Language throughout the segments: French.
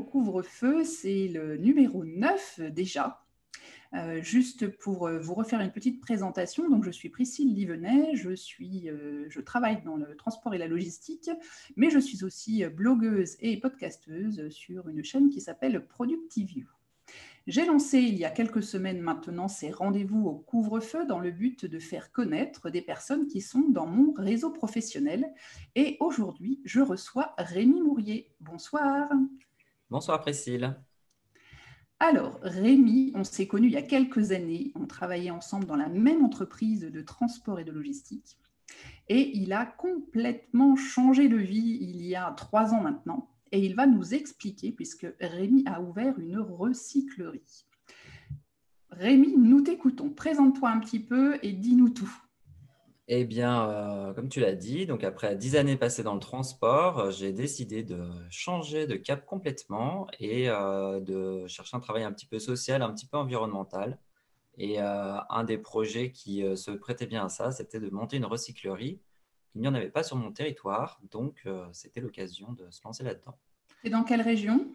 couvre-feu, c'est le numéro 9 déjà. Juste pour vous refaire une petite présentation, donc je suis Priscille Livenet, je travaille dans le transport et la logistique, mais je suis aussi blogueuse et podcasteuse sur une chaîne qui s'appelle Productiview. J'ai lancé il y a quelques semaines maintenant ces rendez-vous au couvre-feu dans le but de faire connaître des personnes qui sont dans mon réseau professionnel. Et aujourd'hui, je reçois Rémi Mourier. Bonsoir. Bonsoir Priscille. Alors, Rémi, on s'est connus il y a quelques années. On travaillait ensemble dans la même entreprise de transport et de logistique. Et il a complètement changé de vie il y a 3 ans maintenant. Et il va nous expliquer, puisque Rémi a ouvert une recyclerie. Rémi, nous t'écoutons. Présente-toi un petit peu et dis-nous tout. Eh bien, comme tu l'as dit, donc après 10 années passées dans le transport, j'ai décidé de changer de cap complètement et de chercher un travail un petit peu social, un petit peu environnemental. Et un des projets qui se prêtait bien à ça, c'était de monter une recyclerie. Il n'y en avait pas sur mon territoire, donc c'était l'occasion de se lancer là-dedans. Et dans quelle région?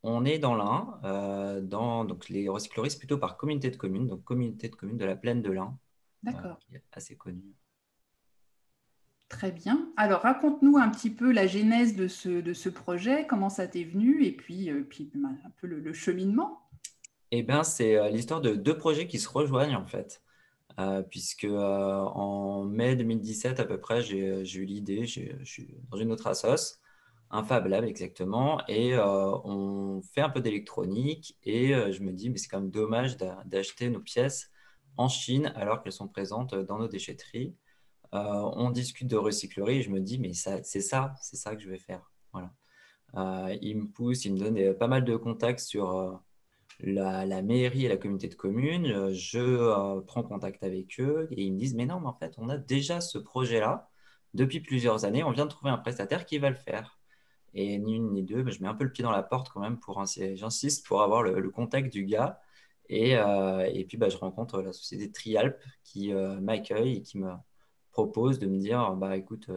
On est dans l'Ain, donc les recycleries, c'est plutôt par communauté de communes, donc communauté de communes de la plaine de l'Ain, D'accord, qui est assez connue. très bien. Alors, raconte-nous un petit peu la genèse de ce projet, comment ça t'est venu, et puis un peu le cheminement. Eh bien, c'est l'histoire de deux projets qui se rejoignent en fait. Puisque en mai 2017 à peu près, j'ai eu l'idée, je suis dans une autre assoce, un Fab Lab exactement, et on fait un peu d'électronique, et je me dis, mais c'est quand même dommage d'acheter nos pièces en Chine alors qu'elles sont présentes dans nos déchetteries. On discute de recyclerie et je me dis, mais c'est ça que je vais faire. Voilà. Il me pousse, il me donne pas mal de contacts sur la mairie et la communauté de communes. Je prends contact avec eux et ils me disent, mais non, mais en fait, on a déjà ce projet-là depuis plusieurs années. On vient de trouver un prestataire qui va le faire. Et ni une ni deux, je mets un peu le pied dans la porte quand même j'insiste pour avoir le contact du gars. Et puis, je rencontre la société Trialp qui m'accueille et qui me propose de me dire, bah écoute,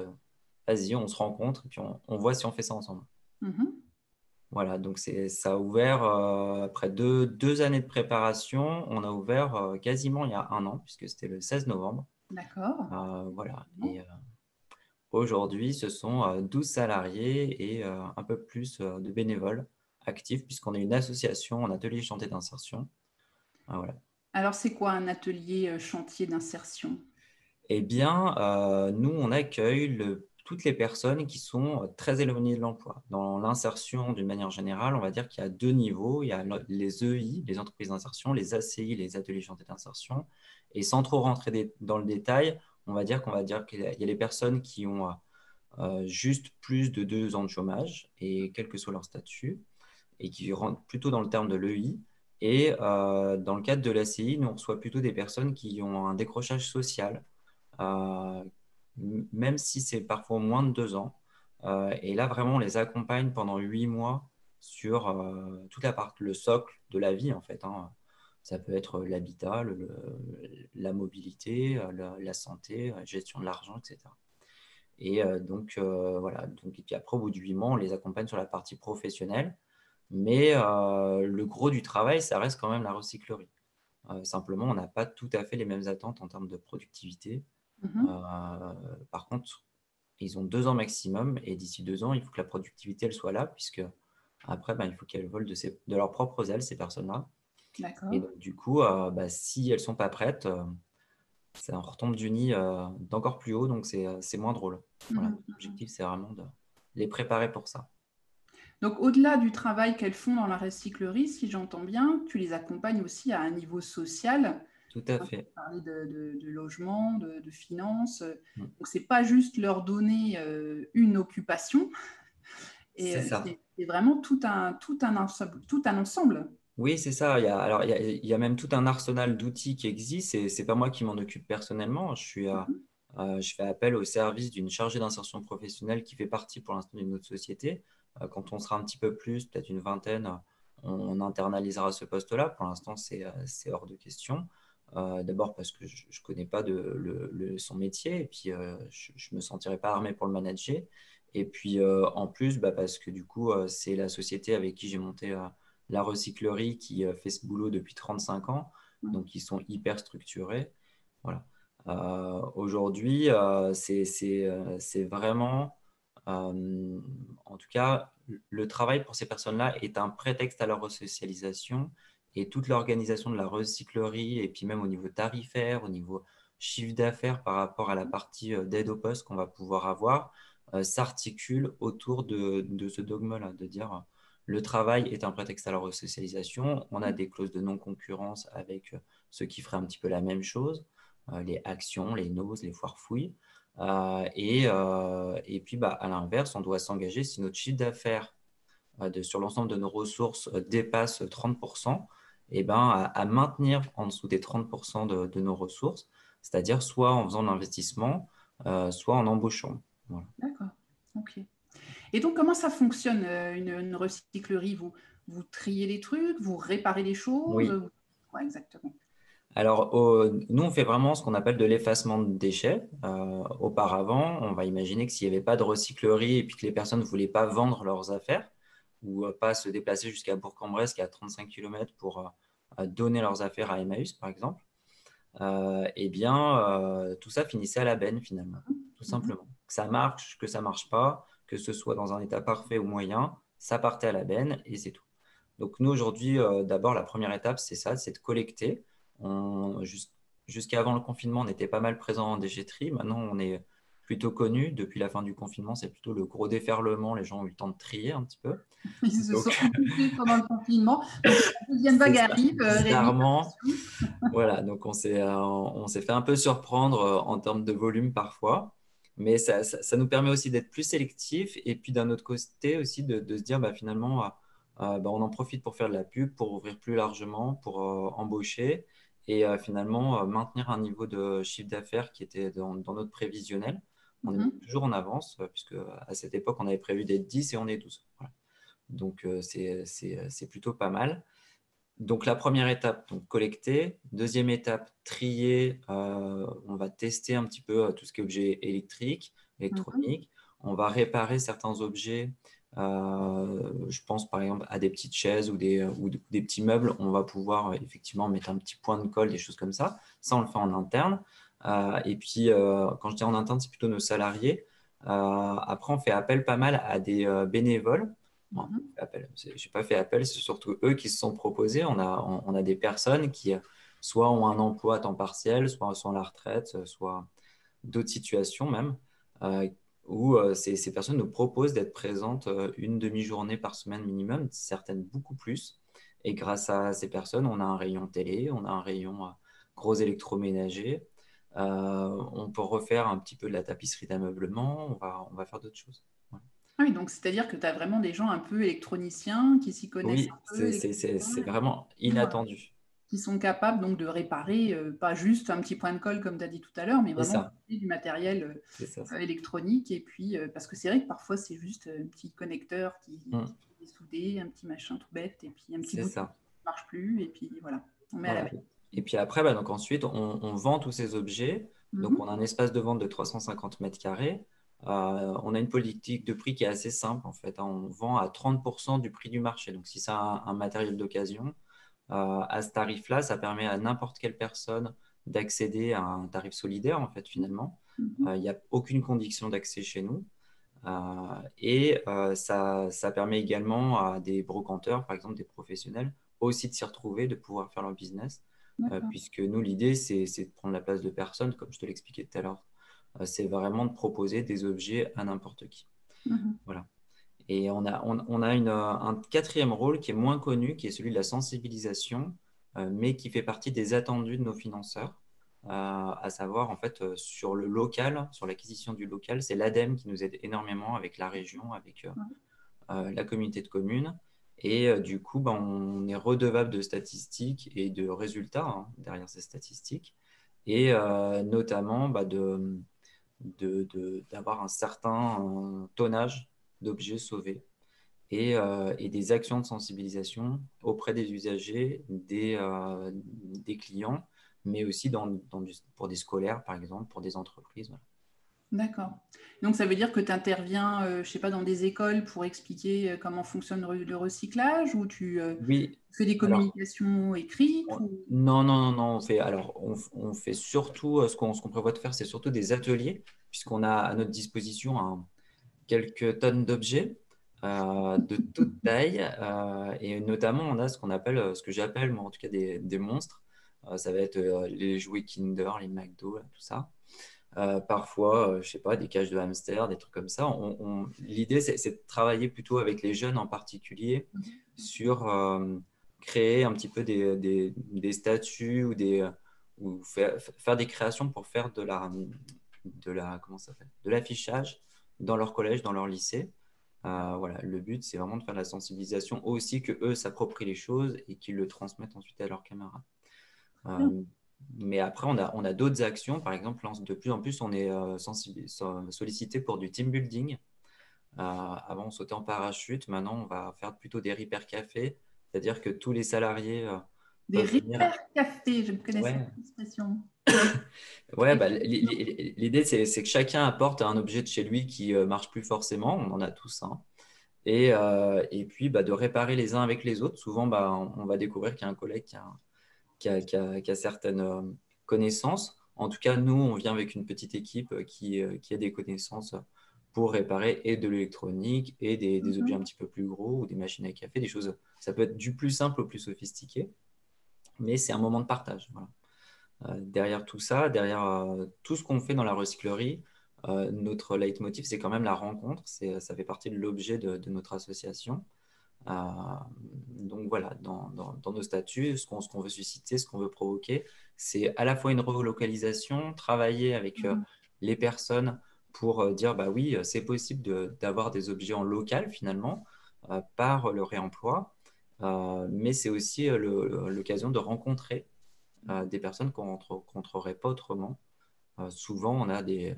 vas-y, on se rencontre et puis on voit si on fait ça ensemble. Mhm. Voilà, donc ça a ouvert après deux années de préparation. On a ouvert quasiment il y a un an, puisque c'était le 16 novembre. D'accord. Voilà. Et aujourd'hui, ce sont 12 salariés et un peu plus de bénévoles actifs, puisqu'on est une association en atelier chantier d'insertion. Voilà. Alors, c'est quoi un atelier chantier d'insertion? Eh bien, nous, on accueille toutes les personnes qui sont très éloignées de l'emploi. Dans l'insertion, d'une manière générale, on va dire qu'il y a deux niveaux. Il y a les EI, les entreprises d'insertion, les ACI, les ateliers chantiers d'insertion. Et sans trop rentrer dans le détail, on va dire qu'il y a les personnes qui ont juste plus de 2 ans de chômage, et quel que soit leur statut, et qui rentrent plutôt dans le terme de l'EI. Et dans le cadre de l'ACI, nous, on reçoit plutôt des personnes qui ont un décrochage social, euh, même si c'est parfois moins de 2 ans. Et là, vraiment, on les accompagne pendant 8 mois sur toute la partie, le socle de la vie, en fait, hein. Ça peut être l'habitat, la mobilité, la santé, la gestion de l'argent, etc. Et donc, voilà. Donc, et puis après, au bout de 8 mois, on les accompagne sur la partie professionnelle. Mais le gros du travail, ça reste quand même la recyclerie. Simplement, on n'a pas tout à fait les mêmes attentes en termes de productivité. Mhm. Par contre, ils ont 2 ans maximum et d'ici 2 ans, il faut que la productivité elle soit là, puisque après, il faut qu'elles volent de leurs propres ailes, ces personnes-là. Et D'accord. donc, du coup, si elles ne sont pas prêtes, ça retombe du nid d'encore plus haut, donc c'est moins drôle. Voilà. Mhm. L'objectif, c'est vraiment de les préparer pour ça. Donc, au-delà du travail qu'elles font dans la recyclerie, si j'entends bien, tu les accompagnes aussi à un niveau social. Tout à Hein, tu fait. parlais de logement, de finances. Mm. Donc, c'est pas juste leur donner une occupation, et C'est ça. c'est vraiment tout un ensemble. Oui, c'est ça. Il y a même tout un arsenal d'outils qui existe et c'est pas moi qui m'en occupe personnellement. Je fais appel au service d'une chargée d'insertion professionnelle qui fait partie pour l'instant d'une autre société. Quand on sera un petit peu plus, peut-être une vingtaine, on internalisera ce poste-là. Pour l'instant, c'est hors de question. D'abord parce que je connais pas son métier et puis je me sentirais pas armé pour le manager. Et puis, en plus, parce que du coup, c'est la société avec qui j'ai monté la recyclerie qui fait ce boulot depuis 35 ans. Donc, ils sont hyper structurés. Voilà. Aujourd'hui, c'est vraiment, en tout cas, le travail pour ces personnes-là est un prétexte à leur resocialisation et toute l'organisation de la recyclerie et puis même au niveau tarifaire, au niveau chiffre d'affaires par rapport à la partie d'aide au poste qu'on va pouvoir avoir, s'articule autour de ce dogme-là, de dire le travail est un prétexte à la resocialisation. On a des clauses de non-concurrence avec ceux qui feraient un petit peu la même chose, les actions, les noses, les foire-fouilles. Et puis, à l'inverse, on doit s'engager si notre chiffre d'affaires sur l'ensemble de nos ressources dépasse 30%, et à maintenir en dessous des 30% de nos ressources, c'est-à-dire soit en faisant de l'investissement, soit en embauchant. Voilà. D'accord, ok. Et donc, comment ça fonctionne, une recyclerie? Vous triez les trucs, vous réparez les choses? Oui. Ouais, exactement. Alors, nous, on fait vraiment ce qu'on appelle de l'effacement de déchets. Auparavant, on va imaginer que s'il n'y avait pas de recyclerie et puis que les personnes ne voulaient pas vendre leurs affaires ou pas se déplacer jusqu'à Bourg-en-Bresse, qui est à 35 km, pour donner leurs affaires à Emmaüs, par exemple, tout ça finissait à la benne, finalement, tout Mhm. simplement. Que ça marche, que ça ne marche pas, que ce soit dans un état parfait ou moyen, ça partait à la benne et c'est tout. Donc nous, aujourd'hui, d'abord, la première étape, c'est ça, c'est de collecter. Jusqu'avant le confinement, on était pas mal présent en déchetterie. Maintenant, on est plutôt connu. Depuis la fin du confinement, c'est plutôt le gros déferlement. Les gens ont eu le temps de trier un petit peu. Ils se sont Donc, occupés pendant le confinement. Donc, la deuxième c'est vague ça. arrive, réduite. Bizarrement, voilà. Donc, on s'est fait un peu surprendre en termes de volume parfois. Mais ça nous permet aussi d'être plus sélectif. Et puis, d'un autre côté aussi, de se dire, finalement, on en profite pour faire de la pub, pour ouvrir plus largement, pour embaucher et finalement maintenir un niveau de chiffre d'affaires qui était dans notre prévisionnel. On est même Mhm. toujours en avance, puisque à cette époque, on avait prévu d'être 10 et on est 12. Voilà. Donc, c'est plutôt pas mal. Donc, la première étape, donc collecter. Deuxième étape, trier. On va tester un petit peu tout ce qui est objet électrique, Mhm. électronique. On va réparer certains objets. Je pense par exemple à des petites chaises ou des petits meubles. On va pouvoir effectivement mettre un petit point de colle, des choses comme ça. Ça, on le fait en interne. Et puis, quand je dis en interne, c'est plutôt nos salariés. Après, on fait appel pas mal à des bénévoles. Bon, Mhm. je n'ai pas fait appel, c'est surtout eux qui se sont proposés. On a des personnes qui soit ont un emploi à temps partiel, soit sont à la retraite, soit d'autres situations même, euh, où ces personnes nous proposent d'être présentes une demi-journée par semaine minimum, certaines beaucoup plus. Et grâce à ces personnes, on a un rayon télé, on a un rayon gros électroménager. On peut refaire un petit peu de la tapisserie d'ameublement, on va faire d'autres choses. Voilà. Ah oui, donc c'est-à-dire que tu as vraiment des gens un peu électroniciens qui s'y connaissent Oui, un peu, c'est électriciens, vraiment euh, inattendu. qui sont capables donc de réparer, pas juste un petit point de colle comme tu as dit tout à l'heure, mais C'est vraiment ça, du matériel c'est ça. électronique. Et puis, parce que c'est vrai que parfois c'est juste un petit connecteur qui Mm, est soudé, un petit machin tout bête, et puis un petit c'est bouton ça. qui ne marche plus, et puis voilà, on met à la Voilà. benne. Et puis après, donc ensuite, on vend tous ces objets. Donc, on Mhm. a un espace de vente de 350 mètres carrés. On a une politique de prix qui est assez simple, en fait, hein. On vend à 30% du prix du marché. Donc, si c'est un matériel d'occasion, à ce tarif-là, ça permet à n'importe quelle personne d'accéder à un tarif solidaire, en fait, finalement. Mhm. Il n'y a aucune condition d'accès chez nous. Ça permet également à des brocanteurs, par exemple des professionnels, aussi de s'y retrouver, de pouvoir faire leur business, D'accord. puisque nous, l'idée, c'est de prendre la place de personne, comme je te l'expliquais tout à l'heure. C'est vraiment de proposer des objets à n'importe qui. Mhm. Voilà. Et on a un quatrième rôle qui est moins connu, qui est celui de la sensibilisation, mais qui fait partie des attendus de nos financeurs, à savoir en fait sur le local, sur l'acquisition du local, c'est l'ADEME qui nous aide énormément avec la région, avec la communauté de communes. Et du coup, on est redevable de statistiques et de résultats hein, derrière ces statistiques, et notamment d'avoir un certain tonnage d'objets sauvés et des actions de sensibilisation auprès des usagers, des clients, mais aussi pour des scolaires, par exemple, pour des entreprises. Voilà. D'accord. Donc ça veut dire que tu interviens, je sais pas, dans des écoles pour expliquer comment fonctionne le recyclage, ou tu Oui, fais des alors, communications écrites ou... non, non, non, non, on fait surtout, ce qu'on prévoit de faire, c'est surtout des ateliers, puisqu'on a à notre disposition quelques tonnes d'objets de toute taille, et notamment on a ce qu'on appelle, ce que j'appelle moi en tout cas des monstres. Ça va être les jouets Kinder, les McDo, là, tout ça. Parfois, je sais pas, des cages de hamster, des trucs comme ça. L'idée, c'est de travailler plutôt avec les jeunes en particulier sur créer un petit peu des statuts ou faire des créations pour faire comment ça s'appelle, de l'affichage dans leur collège, dans leur lycée. Voilà, le but, c'est vraiment de faire de la sensibilisation aussi, que eux s'approprient les choses et qu'ils le transmettent ensuite à leurs camarades. Bien. Euh, mais après, on a d'autres actions. Par exemple, de plus en plus, on est sollicité pour du team building. Avant, on sautait en parachute. Maintenant, on va faire plutôt des repair cafés. C'est-à-dire que tous les salariés Des peuvent venir. repair café, je ne connaissais pas Ouais, l'expression. ouais, bah, Effectivement. l'idée, c'est que chacun apporte un objet de chez lui qui marche plus forcément. On en a tous un. Et puis, bah, de réparer les uns avec les autres. Souvent, bah, on va découvrir qu'il y a un collègue qui a certaines connaissances. En tout cas, nous, on vient avec une petite équipe qui a des connaissances pour réparer et de l'électronique et des objets un Mhm. petit peu plus gros ou des machines à café, des choses. Ça peut être du plus simple au plus sophistiqué, mais c'est un moment de partage. Voilà. Derrière tout ça, derrière tout ce qu'on fait dans la recyclerie, notre leitmotiv, c'est quand même la rencontre. Ça fait partie de l'objet de notre association. Euh, donc voilà, dans nos statuts, ce qu'on veut susciter, ce qu'on veut provoquer, c'est à la fois une relocalisation, travailler avec Mhm. les personnes pour dire, bah oui, c'est possible d'avoir des objets en local finalement par le réemploi, mais c'est aussi l'occasion de rencontrer des personnes qu'on ne rencontrerait pas autrement. Souvent, on a des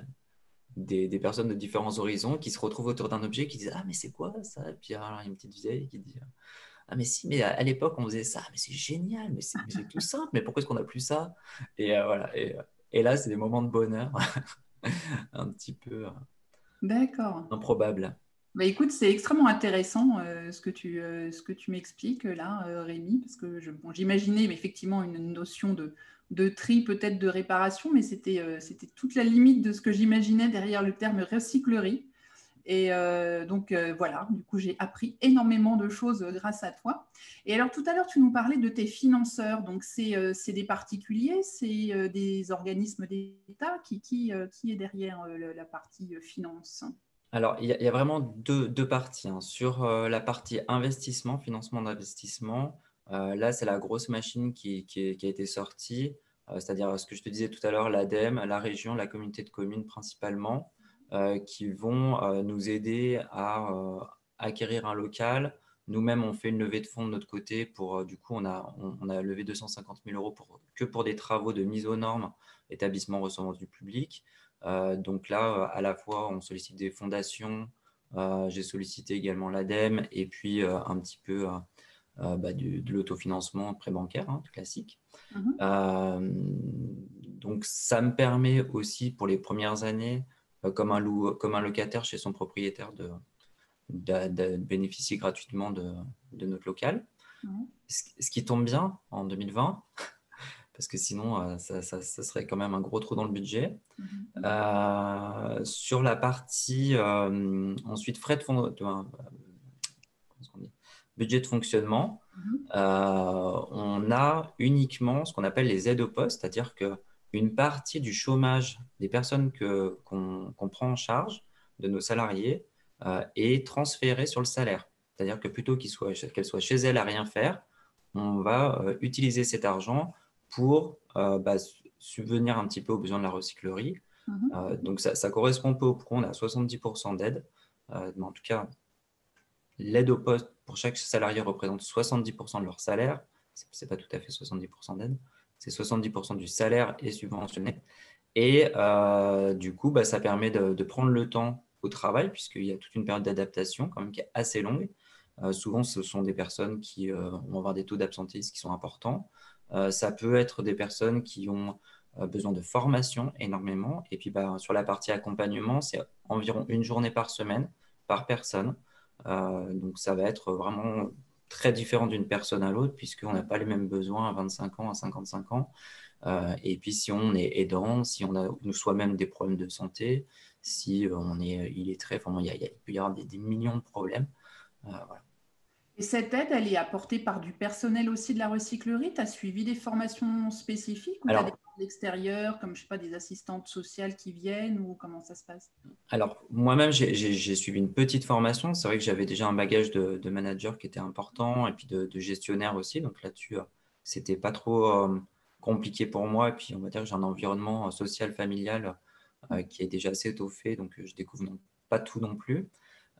personnes de différents horizons qui se retrouvent autour d'un objet qui disent, ah mais c'est quoi ça? Et puis alors, il y a une petite vieille qui dit, ah, mais si, mais à l'époque, on faisait ça, mais c'est génial, mais c'est tout simple, mais pourquoi est-ce qu'on n'a plus ça? Et voilà. Et là, c'est des moments de bonheur un petit peu D'accord. improbables. Bah, écoute, c'est extrêmement intéressant ce que tu m'expliques là, Rémi, parce que bon, j'imaginais mais effectivement une notion de tri, peut-être de réparation, mais c'était toute la limite de ce que j'imaginais derrière le terme recyclerie. Et donc voilà, du coup, j'ai appris énormément de choses grâce à toi. Et alors, tout à l'heure, tu nous parlais de tes financeurs. Donc, c'est des particuliers, c'est des organismes d'État qui est derrière la partie finance? Alors, il y a vraiment deux parties, hein. Sur la partie investissement, financement d'investissement, là, c'est la grosse machine qui a été sortie, c'est-à-dire ce que je te disais tout à l'heure, l'ADEME, la région, la communauté de communes principalement, qui vont nous aider à acquérir un local. Nous-mêmes, on fait une levée de fonds de notre côté pour, du coup, on a levé 250 000 euros que pour des travaux de mise aux normes, établissement recevant du public. Donc là, à la fois, on sollicite des fondations, j'ai sollicité également l'ADEME et puis un petit peu bah, de l'autofinancement prêt bancaire, hein, tout classique. Mhm. Donc ça me permet aussi pour les premières années, comme un locataire chez son propriétaire, de bénéficier gratuitement de notre local. Ouais. Ce qui tombe bien en 2020, parce que sinon, ça serait quand même un gros trou dans le budget. Mhm. Sur la partie ensuite frais de fond, comment on dit, budget de fonctionnement, Mhm. on a uniquement ce qu'on appelle les aides au poste, c'est-à-dire qu'une partie du chômage des personnes qu'on prend en charge, de nos salariés, est transférée sur le salaire. C'est-à-dire que plutôt qu'elle soit chez elle à rien faire, on va utiliser cet argent pour bah, subvenir un petit peu aux besoins de la recyclerie. Mhm. Donc ça correspond peu au pro, on a 70% d'aide. Mais en tout cas, l'aide au poste pour chaque salarié représente 70% de leur salaire. Ce n'est pas tout à fait 70% d'aide. C'est 70% du salaire est subventionné. Et du coup, bah, ça permet de prendre le temps au travail, puisqu'il y a toute une période d'adaptation quand même qui est assez longue. Souvent, ce sont des personnes qui vont avoir des taux d'absentéisme qui sont importants. Ça peut être des personnes qui ont besoin de formation énormément. Et puis, sur la partie accompagnement, c'est environ une journée par semaine, par personne. Donc, ça va être vraiment très différent d'une personne à l'autre, puisqu'on n'a pas les mêmes besoins à 25 ans, à 55 ans. Et puis, si on est aidant, si on a nous soi-même des problèmes de santé, si on est illettré, enfin, il peut y avoir des millions de problèmes. Voilà. Et cette aide, elle est apportée par du personnel aussi de la recyclerie? Tu as suivi des formations spécifiques ou tu as des Alors, gens de l'extérieur, comme je sais pas, des assistantes sociales qui viennent ou comment ça se passe? Alors, moi-même, j'ai suivi une petite formation. C'est vrai que j'avais déjà un bagage de manager qui était important et puis de gestionnaire aussi. Donc là-dessus, c'était pas trop compliqué pour moi. Et puis, on va dire que j'ai un environnement social, familial qui est déjà assez étoffé. Donc, je découvre pas tout non plus.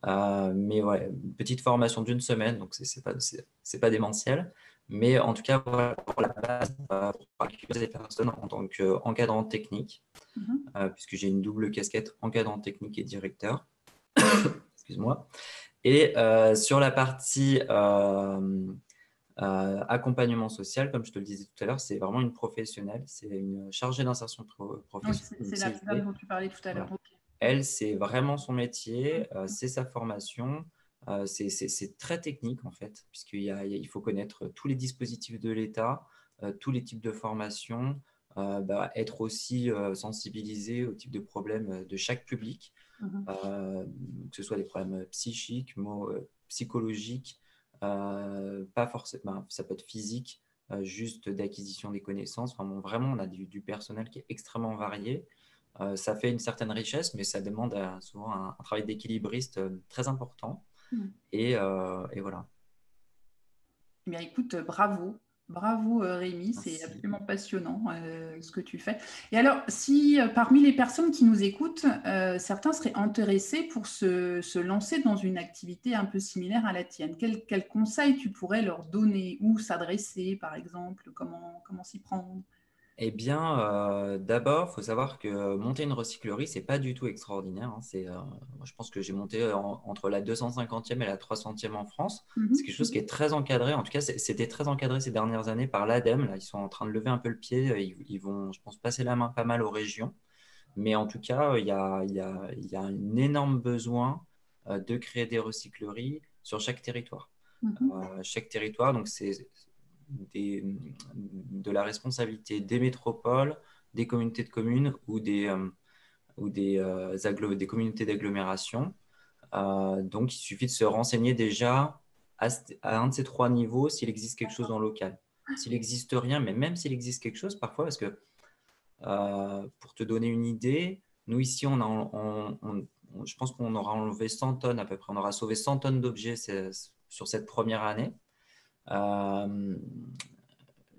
Mais ouais, une petite formation d'une semaine. Donc, c'est pas démentiel. Mais en tout cas, voilà, pour la base, pour accueillir les personnes en tant qu'encadrant technique, Mhm. puisque j'ai une double casquette encadrant technique et directeur. Excuse-moi. Et sur la partie accompagnement social, comme je te le disais tout à l'heure, c'est vraiment une professionnelle, c'est une chargée d'insertion Oui, professionnelle, une c'est la dame CIP. dont tu parlais tout à l'heure. Voilà. Ok. Elle, c'est vraiment son métier, c'est sa formation, c'est très technique en fait, il faut connaître tous les dispositifs de l'État, tous les types de formations, être aussi sensibilisé au type de problèmes de chaque public, Mhm. que ce soit des problèmes psychiques, psychologiques, pas forcément, ça peut être physique, juste d'acquisition des connaissances. Enfin, bon, vraiment, on a du personnel qui est extrêmement varié. Ça fait une certaine richesse, mais ça demande souvent un travail d'équilibriste très important. Mhm. Et voilà. Eh bien, écoute, bravo. Bravo Rémi, c'est Merci. absolument passionnant ce que tu fais. Et alors, si parmi les personnes qui nous écoutent, certains seraient intéressés pour se lancer dans une activité un peu similaire à la tienne, quel conseil tu pourrais leur donner? Où s'adresser, par exemple? Comment s'y prendre? Eh bien, d'abord, il faut savoir que monter une recyclerie, c'est pas du tout extraordinaire, hein. Moi, je pense que j'ai monté entre la 250e et la 300e en France. C'est Mhm. quelque chose qui est très encadré. En tout cas, c'était très encadré ces dernières années par l'ADEME. Là, ils sont en train de lever un peu le pied. Ils vont, je pense, passer la main pas mal aux régions. Mais en tout cas, il y a un énorme besoin de créer des recycleries sur chaque territoire. Mhm. Chaque territoire, donc c'est de la responsabilité des métropoles, des communautés de communes des communautés d'agglomération. Donc, il suffit de se renseigner déjà à un de ces trois niveaux s'il existe quelque chose dans le local. S'il n'existe rien, mais même s'il existe quelque chose, parfois, parce que pour te donner une idée, nous ici, je pense qu'on aura enlevé 100 tonnes à peu près, on aura sauvé 100 tonnes d'objets sur cette première année. Euh,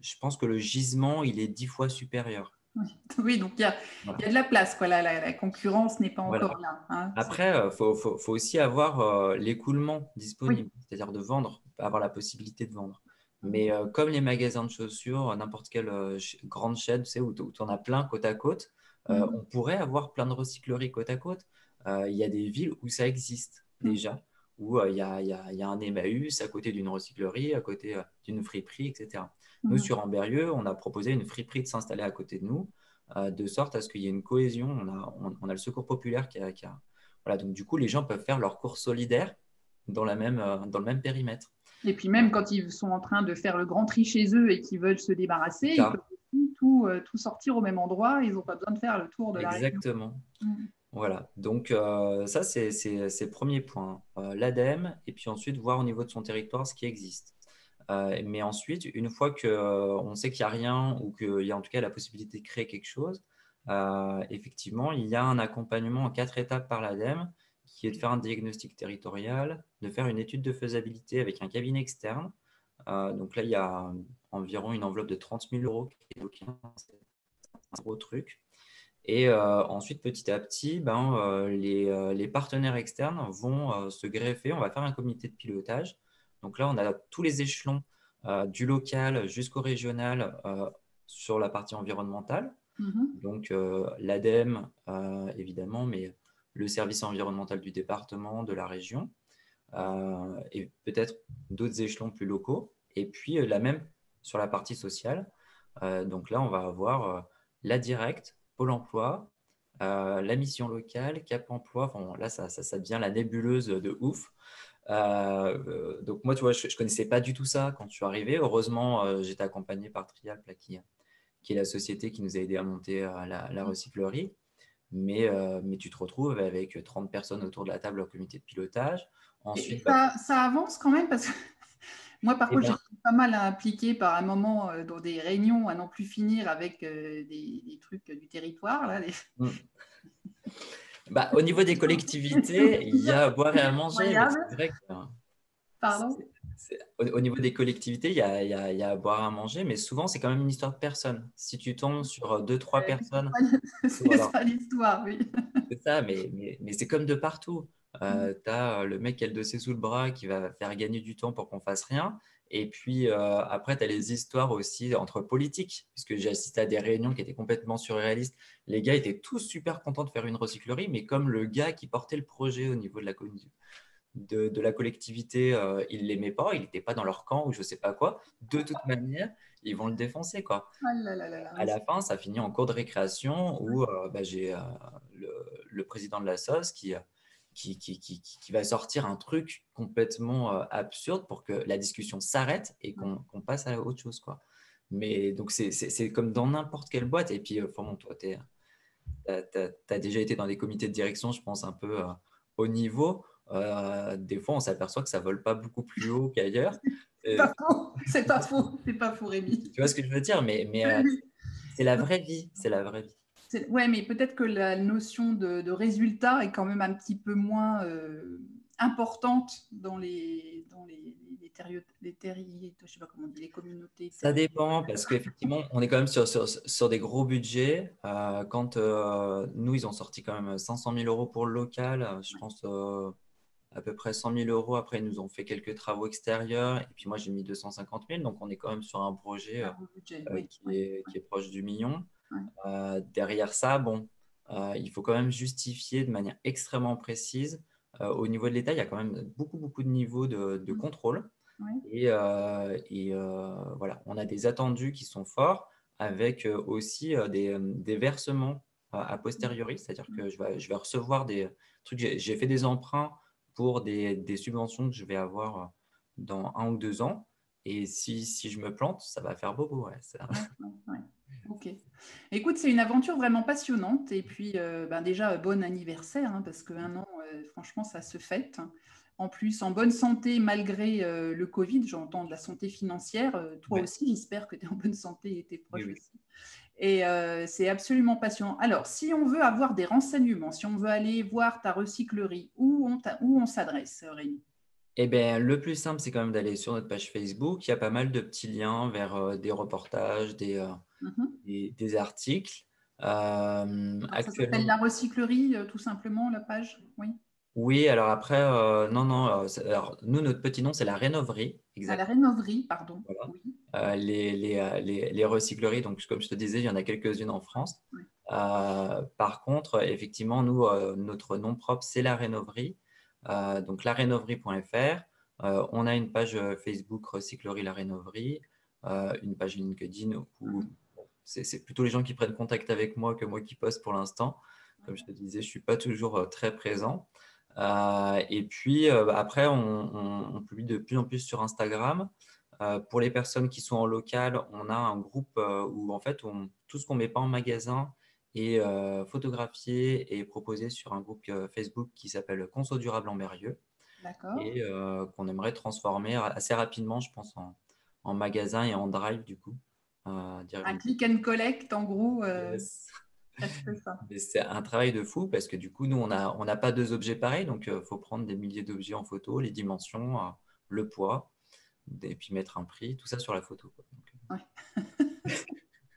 je pense que le gisement, il est 10 fois supérieur. Oui. Oui, donc il y Voilà. a de la place, quoi. La concurrence n'est pas Voilà. encore là, hein. Après, faut aussi avoir l'écoulement Oui. disponible, c'est-à-dire de vendre, avoir la possibilité de vendre. Mais comme les magasins de chaussures, n'importe quelle grande chaîne, tu sais, où tu en as plein côte à côte, Mhm. on pourrait avoir plein de recycleries côte à côte. Il y a des villes où ça existe Mhm. déjà, où il y a un Emmaüs à côté d'une recyclerie, à côté d'une friperie, etc. Nous, Mhm. sur Amberieu, on a proposé une friperie de s'installer à côté de nous, de sorte à ce qu'il y ait une cohésion. On a le Secours populaire voilà, donc du coup, les gens peuvent faire leurs courses solidaires dans le même périmètre. Et puis même quand ils sont en train de faire le grand tri chez eux et qu'ils veulent se débarrasser, C'est ils peuvent ça, aussi tout sortir au même endroit. Ils n'ont pas besoin de faire le tour de la région. exactement. Mm. Voilà, donc ça, c'est le premier point. L'ADEME, et puis ensuite voir au niveau de son territoire ce qui existe. Mais ensuite, une fois qu'on sait qu'il n'y a rien ou qu'il y a en tout cas la possibilité de créer quelque chose, effectivement, il y a un accompagnement en 4 étapes par l'ADEME qui est de faire un diagnostic territorial, de faire une étude de faisabilité avec un cabinet externe. Donc là, il y a environ une enveloppe de 30 000 euros qui est bloquée. C'est un gros truc. Et ensuite, petit à petit, les partenaires externes vont se greffer. On va faire un comité de pilotage. Donc là, on a tous les échelons du local jusqu'au régional sur la partie environnementale. Mhm. Donc l'ADEME, évidemment, mais le service environnemental du département, de la région, et peut-être d'autres échelons plus locaux. Et puis la même sur la partie sociale. Donc là, on va avoir la Directe, Pôle emploi, la mission locale, Cap emploi. Enfin, là, ça devient la nébuleuse de ouf. Donc moi, tu vois, je connaissais pas du tout ça quand je suis arrivé. Heureusement, j'étais accompagné par Trialp, là, qui est la société qui nous a aidé à monter la recyclerie. Mais tu te retrouves avec 30 personnes autour de la table au comité de pilotage. Et Ensuite, ça avance quand même parce que moi, par eh contre, ben, j'étais pas mal impliquée par un moment dans des réunions à n'en plus finir avec des trucs du territoire. Là, au niveau des collectivités, il y a à boire et à manger, mais incroyable. c'est vrai que Pardon? au niveau des collectivités, il y a à boire et à manger, mais souvent, c'est quand même une histoire de personnes. Si tu tombes sur deux, trois personnes, C'est alors, ça l'histoire, oui. c'est ça, mais c'est comme de partout. Tu as le mec qui a le dossier sous le bras qui va faire gagner du temps pour qu'on fasse rien. Et puis après, tu as les histoires aussi entre politiques, puisque j'ai assisté à des réunions qui étaient complètement surréalistes. Les gars étaient tous super contents de faire une recyclerie, mais comme le gars qui portait le projet au niveau de la collectivité, il ne l'aimait pas, il n'était pas dans leur camp ou je ne sais pas quoi, de toute manière, ils vont le défoncer, quoi. Ah là là là là, À oui. la fin, ça finit en cours de récréation où j'ai le président de la SOS qui va sortir un truc complètement absurde pour que la discussion s'arrête et qu'on passe à autre chose, quoi. Mais donc, c'est comme dans n'importe quelle boîte. Et puis, bon, toi, tu as déjà été dans des comités de direction, je pense, un peu haut niveau. Des fois, on s'aperçoit que ça vole pas beaucoup plus haut qu'ailleurs. C'est pas faux, c'est pas faux, c'est pas faux, Rémi. Tu vois ce que je veux dire? Oui, oui. C'est la vraie vie. C'est la vraie vie. Ouais, mais peut-être que la notion de résultat est quand même un petit peu moins importante je sais pas comment on dit, les communautés Ça dépend territoriales. parce qu'effectivement, on est quand même sur des gros budgets. Quand nous, ils ont sorti quand même 500 000 euros pour le local, je pense à peu près 100 000 euros. Après, ils nous ont fait quelques travaux extérieurs. Et puis moi, j'ai mis 250 000. Donc, on est quand même sur un projet Un gros budget, oui. qui est proche du million. Ouais. Derrière ça, bon, il faut quand même justifier de manière extrêmement précise. Au niveau de l'État, il y a quand même beaucoup, beaucoup de niveaux de contrôle. Ouais. Voilà, on a des attendus qui sont forts avec aussi des versements a posteriori, c'est-à-dire que je vais recevoir des trucs. J'ai fait des emprunts pour des subventions que je vais avoir dans 1 ou 2 ans. Et si je me plante, ça va faire bobo. Ouais, Ouais. Ok. Écoute, c'est une aventure vraiment passionnante. Et puis, déjà, bon anniversaire, hein, parce qu'un an, franchement, ça se fête. En plus, en bonne santé, malgré le Covid, j'entends de la santé financière. Toi ouais. aussi, j'espère que tu es en bonne santé et tes Oui, proches oui. aussi. Et c'est absolument passionnant. Alors, si on veut avoir des renseignements, si on veut aller voir ta recyclerie, où on s'adresse, Rémi? Eh bien, le plus simple, c'est quand même d'aller sur notre page Facebook. Il y a pas mal de petits liens vers des reportages, Mhm. des articles. Alors, ça s'appelle Actuellement, la recyclerie, tout simplement, la page. Oui. oui. Alors après, non, non. Alors, nous, notre petit nom, c'est la Rénoverie, À la exact. rénoverie, pardon. Voilà. Oui. Les recycleries, donc comme je te disais, il y en a quelques-unes en France. Oui. Par contre, effectivement, nous, notre nom propre, c'est la Rénoverie. Donc, larénoverie.fr. On a une page Facebook Recyclerie La Rénoverie, une page LinkedIn où Mhm. c'est plutôt les gens qui prennent contact avec moi que moi qui poste pour l'instant. Comme je te disais, je ne suis pas toujours très présent. Et puis après, on publie de plus en plus sur Instagram. Pour les personnes qui sont en local, on a un groupe où en fait, tout ce qu'on ne met pas en magasin est photographié et proposé sur un groupe Facebook qui s'appelle Conso Durable en Berrieux D'accord. et qu'on aimerait transformer assez rapidement, je pense, en magasin et en drive du coup. Un Directement. click and collect, en gros, Yes. presque ça. Mais c'est un travail de fou parce que du coup, nous, on n'a pas deux objets pareils, donc il faut prendre des milliers d'objets en photo, les dimensions, le poids, et puis mettre un prix, tout ça sur la photo, quoi. Donc, Ouais.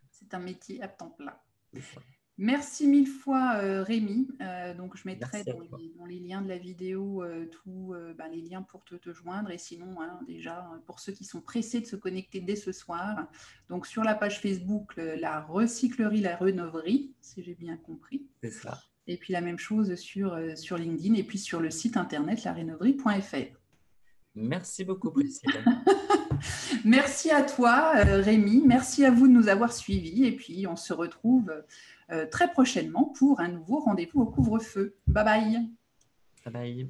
C'est un métier à temps plein. c'est ça. Merci mille fois, Rémi. Donc, je mettrai Merci à toi. dans les liens de la vidéo tous les liens pour te joindre. Et sinon, hein, déjà, pour ceux qui sont pressés de se connecter dès ce soir, donc sur la page Facebook, la recyclerie, la rénoverie, si j'ai bien compris. C'est ça. Et puis la même chose sur LinkedIn et puis sur le site internet larénoverie.fr. Merci beaucoup, Priscille. Merci à toi, Rémi. Merci à vous de nous avoir suivis. Et puis, on se retrouve très prochainement pour un nouveau rendez-vous au couvre-feu. Bye bye. Bye bye.